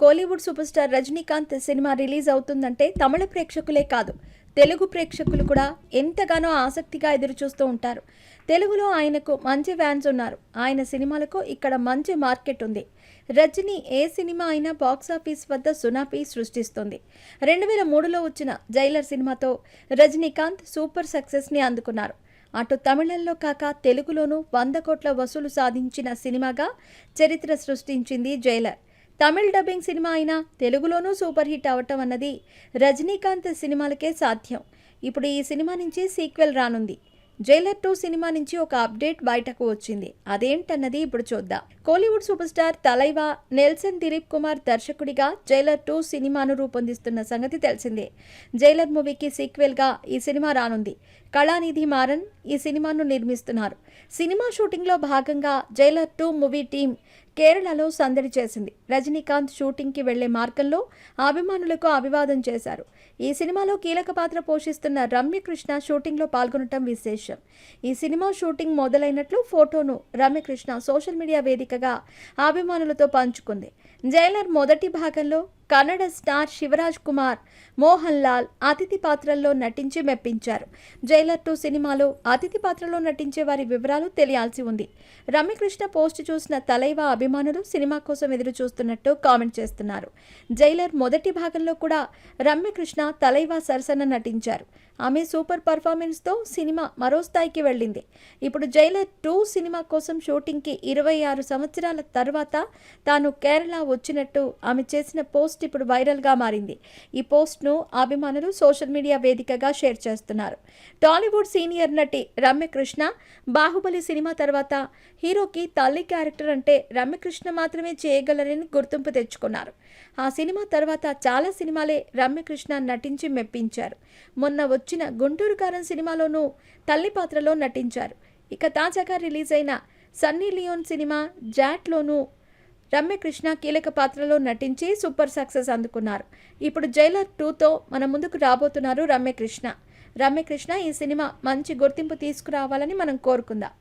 Kollywood super star Rajinikanth cinema release అవుతుందంటే తమిళ ప్రేక్షకులే కాదు, తెలుగు ప్రేక్షకులు కూడా ఎంతగానో ఆసక్తిగా ఎదురుచూస్తూ ఉంటారు. తెలుగులో ఆయనకు మంచి ఫ్యాన్స్ ఉన్నారు. ఆయన సినిమాలకు ఇక్కడ మంచి మార్కెట్ ఉంది. రజనీ ఏ సినిమా అయినా బాక్సాఫీస్ వద్ద సునామీ సృష్టిస్తుంది. 2003లో వచ్చిన జైలర్ సినిమాతో రజనీకాంత్ సూపర్ సక్సెస్ని అందుకున్నారు. అటు తమిళంలో కాక తెలుగులోనూ 100 కోట్ల వసూలు సాధించిన సినిమాగా చరిత్ర సృష్టించింది జైలర్. తమిళ్ డబ్బింగ్ సినిమా అయినా తెలుగులోనూ సూపర్ హిట్ అవటం అన్నది రజనీకాంత్ సినిమాలకే సాధ్యం. ఇప్పుడు ఈ సినిమా నుంచి సీక్వెల్ రానుంది. జైలర్ 2 సినిమా నుంచి ఒక అప్డేట్ బయటకు వచ్చింది. అదేంటన్నది ఇప్పుడు చూద్దాం. కోలీవుడ్ సూపర్ స్టార్ తలైవా నెల్సన్ దిలీప్ కుమార్ దర్శకుడిగా జైలర్ 2 సినిమాను రూపొందిస్తున్న సంగతి తెలిసిందే. జైలర్ మూవీకి సీక్వెల్గా ఈ సినిమా రానుంది. కళానిధి మారన్ ఈ సినిమాను నిర్మిస్తున్నారు. సినిమా షూటింగ్లో భాగంగా జైలర్ 2 మూవీ టీం కేరళలో సందడి చేసింది. రజనీకాంత్ షూటింగ్కి వెళ్లే మార్గంలో అభిమానులకు అభివాదం చేశారు. ఈ సినిమాలో కీలక పాత్ర పోషిస్తున్న రమ్యకృష్ణ షూటింగ్లో పాల్గొనడం విశేషం. ఈ సినిమా షూటింగ్ మొదలైనట్లు ఫోటోను రమ్యకృష్ణ సోషల్ మీడియా వేదికగా అభిమానులతో పంచుకుంది. జైలర్ మొదటి భాగంలో కన్నడ స్టార్ శివరాజ్ కుమార్, మోహన్ లాల్ అతిథి పాత్రల్లో నటించి మెప్పించారు. జైలర్ 2 సినిమాలో అతిథి పాత్రలో నటించే వారి వివరాలు తెలియాల్సి ఉంది. రమ్యకృష్ణ పోస్ట్ చూసిన తలైవా అభిమానులు సినిమా కోసం ఎదురు చూస్తున్నట్టు కామెంట్ చేస్తున్నారు. జైలర్ మొదటి భాగంలో కూడా రమ్యకృష్ణ తలైవా సరసన నటించారు. ఆమె సూపర్ పర్ఫార్మెన్స్తో సినిమా మరో స్థాయికి వెళ్ళింది. ఇప్పుడు జైలర్ 2 సినిమా కోసం షూటింగ్కి 26 సంవత్సరాల తర్వాత తాను కేరళ వచ్చినట్టు ఆమె చేసిన పోస్ట్ ఇప్పుడు వైరల్గా మారింది. ఈ పోస్ట్ను అభిమానులు సోషల్ మీడియా వేదికగా షేర్ చేస్తున్నారు. టాలీవుడ్ సీనియర్ నటి రమ్యకృష్ణ బాహుబలి సినిమా తర్వాత హీరోకి తల్లి క్యారెక్టర్ అంటే రమ్యకృష్ణ మాత్రమే చేయగలరని గుర్తింపు తెచ్చుకున్నారు. ఆ సినిమా తర్వాత చాలా సినిమాలే రమ్యకృష్ణ నటించి మెప్పించారు. మొన్న వచ్చిన గుంటూరు కారం సినిమాలోనూ తల్లి పాత్రలో నటించారు. ఇక తాజాగా రిలీజ్ అయిన సన్నీ లియోన్ సినిమా జాట్లోనూ రమ్యకృష్ణ కీలక పాత్రలో నటించి సూపర్ సక్సెస్ అందుకున్నారు. ఇప్పుడు జైలర్ 2తో మన ముందుకు రాబోతున్నారు రమ్యకృష్ణ. ఈ సినిమా మంచి గుర్తింపు తీసుకురావాలని మనం కోరుకుందాం.